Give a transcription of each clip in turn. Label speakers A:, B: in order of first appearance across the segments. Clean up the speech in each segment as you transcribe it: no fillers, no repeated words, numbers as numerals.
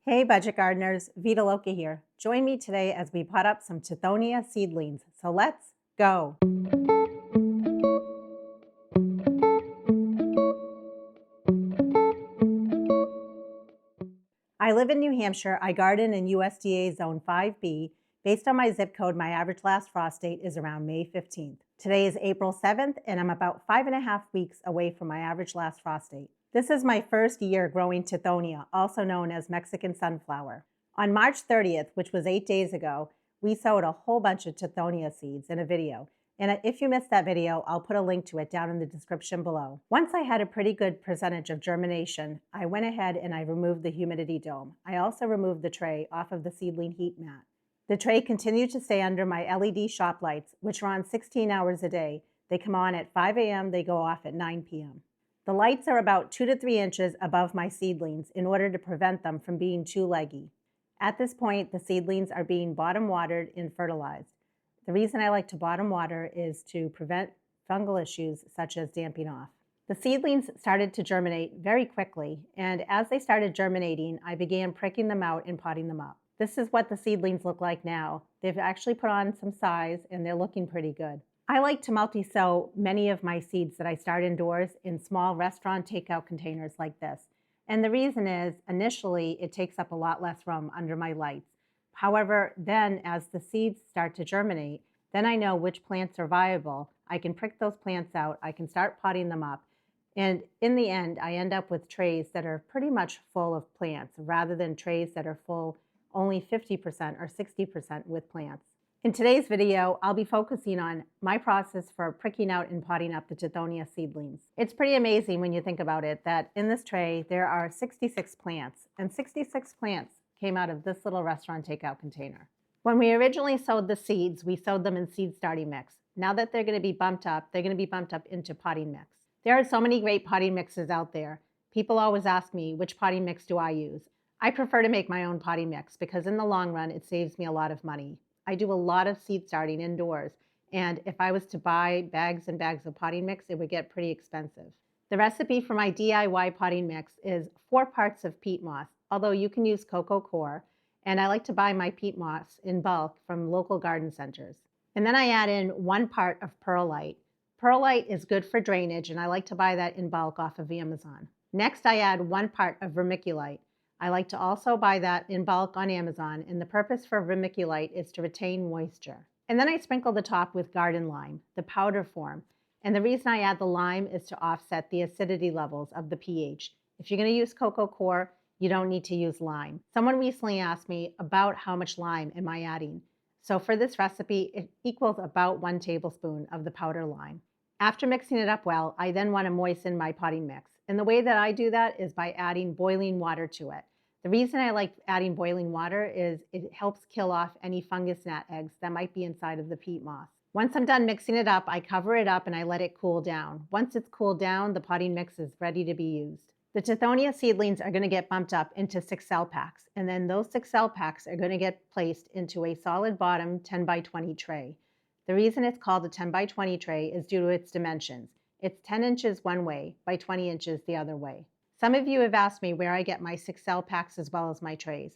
A: Hey budget gardeners, Vita Loca here. Join me today as we pot up some Tithonia seedlings. So let's go. I live in New Hampshire. I garden in USDA Zone 5B. Based on my zip code, my average last frost date is around May 15th. Today is April 7th, and I'm about 5.5 weeks away from my average last frost date. This is my first year growing Tithonia, also known as Mexican sunflower. On March 30th, which was 8 days ago, we sowed a whole bunch of Tithonia seeds in a video. And if you missed that video, I'll put a link to it down in the description below. Once I had a pretty good percentage of germination, I went ahead and I removed the humidity dome. I also removed the tray off of the seedling heat mat. The tray continued to stay under my LED shop lights, which are on 16 hours a day. They come on at 5 a.m., they go off at 9 p.m. The lights are about 2 to 3 inches above my seedlings in order to prevent them from being too leggy. At this point, the seedlings are being bottom watered and fertilized. The reason I like to bottom water is to prevent fungal issues such as damping off. The seedlings started to germinate very quickly, and as they started germinating, I began pricking them out and potting them up. This is what the seedlings look like now. They've actually put on some size and they're looking pretty good. I like to multi-sow many of my seeds that I start indoors in small restaurant takeout containers like this. And the reason is, initially, it takes up a lot less room under my lights. However, then as the seeds start to germinate, then I know which plants are viable. I can prick those plants out, I can start potting them up. And in the end, I end up with trays that are pretty much full of plants rather than trays that are full only 50% or 60% with plants. In today's video, I'll be focusing on my process for pricking out and potting up the Tithonia seedlings. It's pretty amazing when you think about it that in this tray there are 66 plants, and 66 plants came out of this little restaurant takeout container. When we originally sowed the seeds, we sowed them in seed starting mix. Now that they're going to be bumped up, they're going to be bumped up into potting mix. There are so many great potting mixes out there. People always ask me, which potting mix do I use? I prefer to make my own potting mix because in the long run, it saves me a lot of money. I do a lot of seed starting indoors, and if I was to buy bags and bags of potting mix, it would get pretty expensive. The recipe for my DIY potting mix is 4 parts of peat moss, although you can use coco coir, and I like to buy my peat moss in bulk from local garden centers. And then I add in 1 part of perlite. Perlite is good for drainage, and I like to buy that in bulk off of Amazon. Next, I add 1 part of vermiculite. I like to also buy that in bulk on Amazon, and the purpose for vermiculite is to retain moisture. And then I sprinkle the top with garden lime, the powder form. And the reason I add the lime is to offset the acidity levels of the pH. If you're going to use coco coir, you don't need to use lime. Someone recently asked me about how much lime am I adding. So for this recipe, it equals about 1 tablespoon of the powder lime. After mixing it up well, I then want to moisten my potting mix. And the way that I do that is by adding boiling water to it. The reason I like adding boiling water is it helps kill off any fungus gnat eggs that might be inside of the peat moss. Once I'm done mixing it up, I cover it up and I let it cool down. Once it's cooled down, the potting mix is ready to be used. The Tithonia seedlings are going to get bumped up into 6 cell packs, and then those 6 cell packs are going to get placed into a solid bottom 10 by 20 tray. The reason it's called a 10 by 20 tray is due to its dimensions. It's 10 inches one way by 20 inches the other way. Some of you have asked me where I get my 6 cell packs as well as my trays.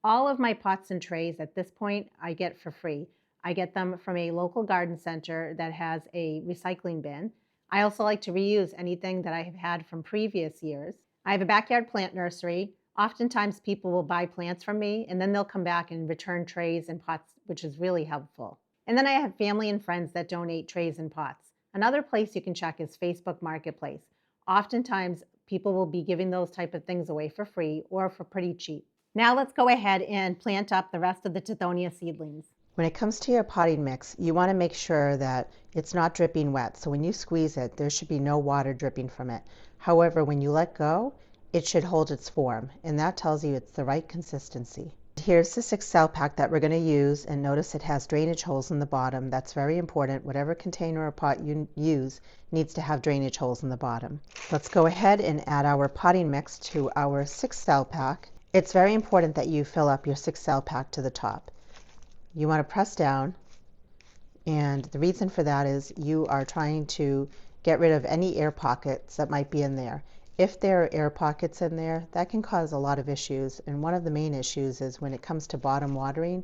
A: All of my pots and trays at this point I get for free. I get them from a local garden center that has a recycling bin. I also like to reuse anything that I have had from previous years. I have a backyard plant nursery. Oftentimes people will buy plants from me and then they'll come back and return trays and pots, which is really helpful. And then I have family and friends that donate trays and pots. Another place you can check is Facebook Marketplace. Oftentimes people will be giving those type of things away for free or for pretty cheap. Now let's go ahead and plant up the rest of the Tithonia seedlings.
B: When it comes to your potting mix, you want to make sure that it's not dripping wet. So when you squeeze it, there should be no water dripping from it. However, when you let go, it should hold its form, and that tells you it's the right consistency. Here's the 6 cell pack that we're going to use, and notice it has drainage holes in the bottom. That's very important. Whatever container or pot you use needs to have drainage holes in the bottom. Let's go ahead and add our potting mix to our 6 cell pack. It's very important that you fill up your 6 cell pack to the top. You want to press down, and the reason for that is you are trying to get rid of any air pockets that might be in there. If there are air pockets in there, that can cause a lot of issues. And one of the main issues is when it comes to bottom watering,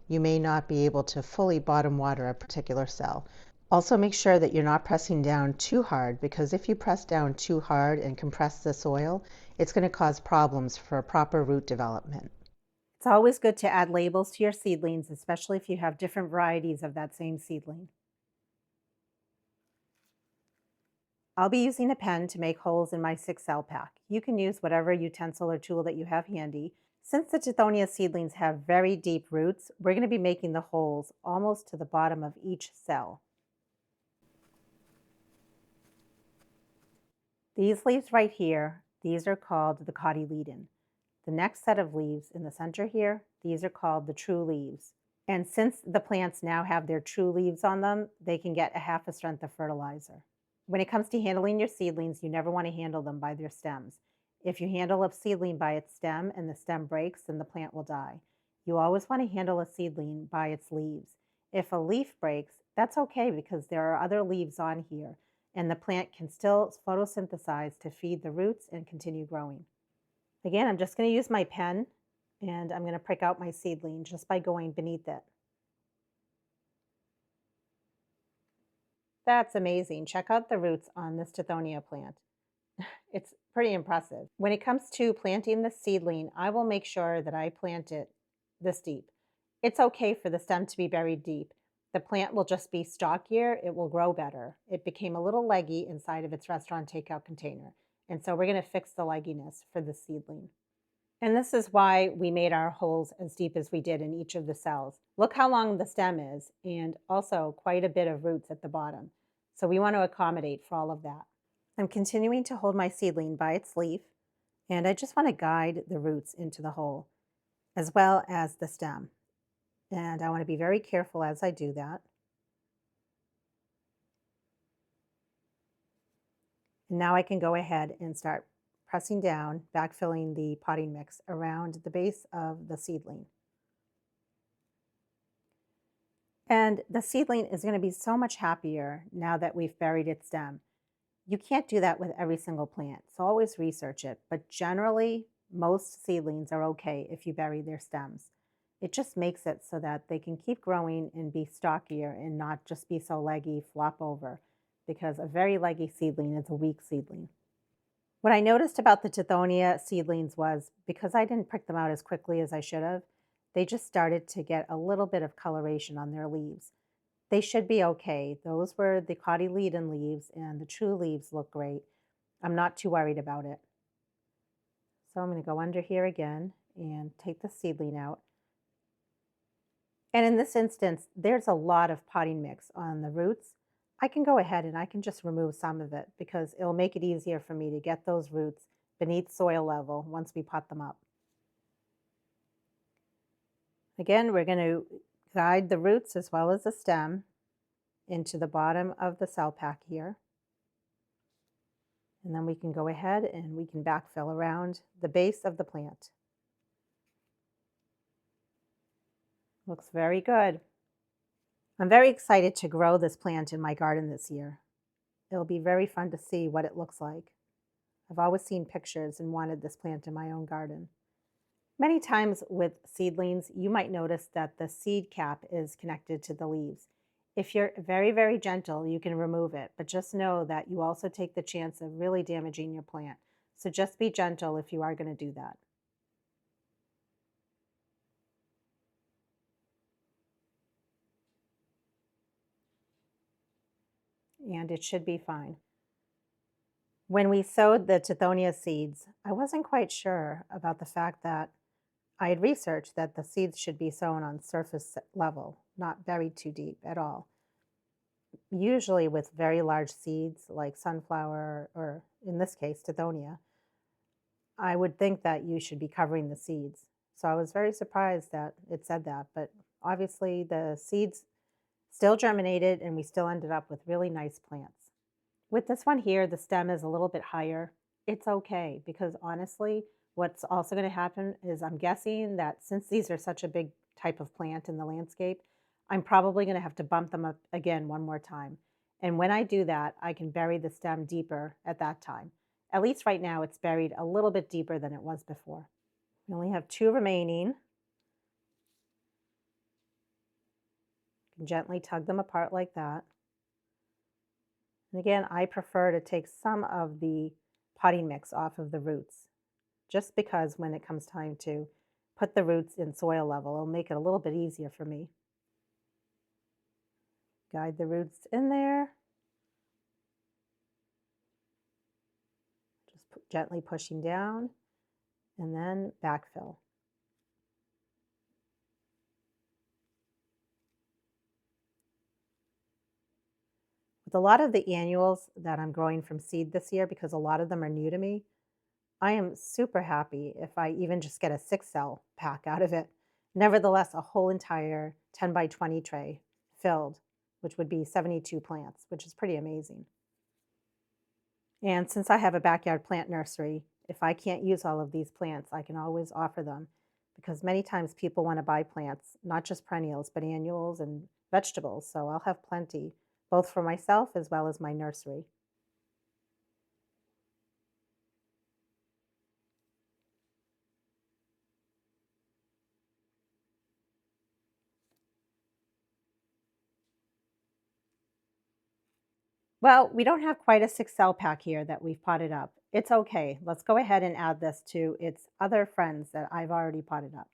B: you may not be able to fully bottom water a particular cell. Also, make sure that you're not pressing down too hard, because if you press down too hard and compress the soil, it's going to cause problems for proper root development.
A: It's always good to add labels to your seedlings, especially if you have different varieties of that same seedling. I'll be using a pen to make holes in my 6 cell pack. You can use whatever utensil or tool that you have handy. Since the Tithonia seedlings have very deep roots, we're going to be making the holes almost to the bottom of each cell. These leaves right here, these are called the cotyledon. The next set of leaves in the center here, these are called the true leaves. And since the plants now have their true leaves on them, they can get a half a strength of fertilizer. When it comes to handling your seedlings, you never want to handle them by their stems. If you handle a seedling by its stem and the stem breaks, then the plant will die. You always want to handle a seedling by its leaves. If a leaf breaks, that's okay because there are other leaves on here, and the plant can still photosynthesize to feed the roots and continue growing. Again, I'm just going to use my pen, and I'm going to prick out my seedling just by going beneath it. That's amazing. Check out the roots on this Tithonia plant. It's pretty impressive. When it comes to planting the seedling, I will make sure that I plant it this deep. It's okay for the stem to be buried deep. The plant will just be stockier, it will grow better. It became a little leggy inside of its restaurant takeout container. And so we're going to fix the legginess for the seedling. And this is why we made our holes as deep as we did in each of the cells. Look how long the stem is, and also quite a bit of roots at the bottom. So we want to accommodate for all of that. I'm continuing to hold my seedling by its leaf, and I just want to guide the roots into the hole, as well as the stem. And I want to be very careful as I do that. And now I can go ahead and start pressing down, backfilling the potting mix around the base of the seedling. And the seedling is going to be so much happier now that we've buried its stem. You can't do that with every single plant, so always research it. But generally, most seedlings are okay if you bury their stems. It just makes it so that they can keep growing and be stockier and not just be so leggy, flop over, because a very leggy seedling is a weak seedling. What I noticed about the Tithonia seedlings was because I didn't prick them out as quickly as I should have, they just started to get a little bit of coloration on their leaves. They should be okay. Those were the cotyledon leaves, and the true leaves look great. I'm not too worried about it. So I'm going to go under here again and take the seedling out. And in this instance, there's a lot of potting mix on the roots. I can go ahead and I can just remove some of it because it'll make it easier for me to get those roots beneath soil level once we pot them up. Again, we're going to guide the roots as well as the stem into the bottom of the cell pack here. And then we can go ahead and we can backfill around the base of the plant. Looks very good. I'm very excited to grow this plant in my garden this year. It'll be very fun to see what it looks like. I've always seen pictures and wanted this plant in my own garden. Many times with seedlings, you might notice that the seed cap is connected to the leaves. If you're very, very gentle, you can remove it, but just know that you also take the chance of really damaging your plant. So just be gentle if you are going to do that. And it should be fine. When we sowed the Tithonia seeds, I wasn't quite sure about the fact that I had researched that the seeds should be sown on surface level, not buried too deep at all. Usually with very large seeds like sunflower or in this case Tithonia, I would think that you should be covering the seeds. So I was very surprised that it said that, but obviously the seeds still germinated and we still ended up with really nice plants. With this one here, the stem is a little bit higher. It's okay because honestly, what's also going to happen is I'm guessing that since these are such a big type of plant in the landscape, I'm probably going to have to bump them up again one more time. And when I do that, I can bury the stem deeper at that time. At least right now it's buried a little bit deeper than it was before. We only have 2 remaining. You can gently tug them apart like that. And again, I prefer to take some of the potting mix off of the roots, just because when it comes time to put the roots in soil level, it'll make it a little bit easier for me. Guide the roots in there. Just gently pushing down and then backfill. With a lot of the annuals that I'm growing from seed this year, because a lot of them are new to me, I am super happy if I even just get a 6-cell pack out of it. Nevertheless, a whole entire 10 by 20 tray filled, which would be 72 plants, which is pretty amazing. And since I have a backyard plant nursery, if I can't use all of these plants, I can always offer them, because many times people want to buy plants, not just perennials, but annuals and vegetables. So I'll have plenty, both for myself as well as my nursery. Well, we don't have quite a 6-cell pack here that we've potted up. It's okay. Let's go ahead and add this to its other friends that I've already potted up.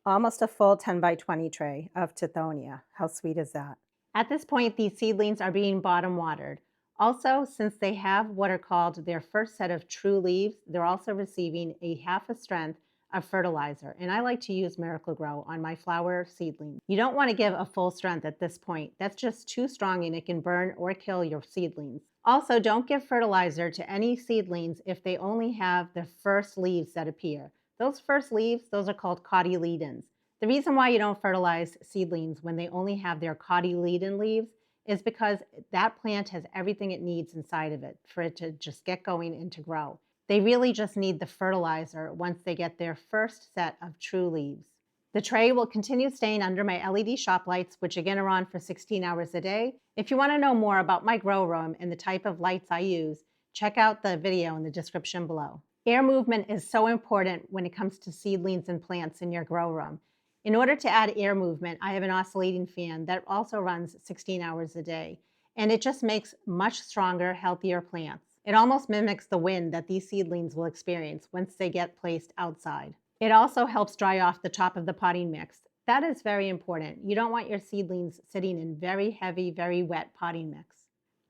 A: Almost a full 10 by 20 tray of Tithonia. How sweet is that? At this point, these seedlings are being bottom watered. Also, since they have what are called their first set of true leaves, they're also receiving a half a strength of fertilizer. And I like to use Miracle Grow on my flower seedlings. You don't want to give a full strength at this point. That's just too strong and it can burn or kill your seedlings. Also, don't give fertilizer to any seedlings if they only have the first leaves that appear. Those first leaves, those are called cotyledons. The reason why you don't fertilize seedlings when they only have their cotyledon leaves is because that plant has everything it needs inside of it for it to just get going and to grow. They really just need the fertilizer once they get their first set of true leaves. The tray will continue staying under my LED shop lights, which again are on for 16 hours a day. If you want to know more about my grow room and the type of lights I use, check out the video in the description below. Air movement is so important when it comes to seedlings and plants in your grow room. In order to add air movement, I have an oscillating fan that also runs 16 hours a day, and it just makes much stronger, healthier plants. It almost mimics the wind that these seedlings will experience once they get placed outside. It also helps dry off the top of the potting mix. That is very important. You don't want your seedlings sitting in very heavy, very wet potting mix.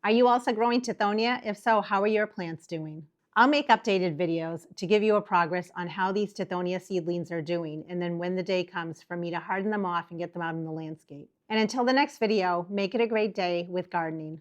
A: Are you also growing Tithonia? If so, how are your plants doing? I'll make updated videos to give you a progress on how these Tithonia seedlings are doing, and then when the day comes for me to harden them off and get them out in the landscape. And until the next video, make it a great day with gardening.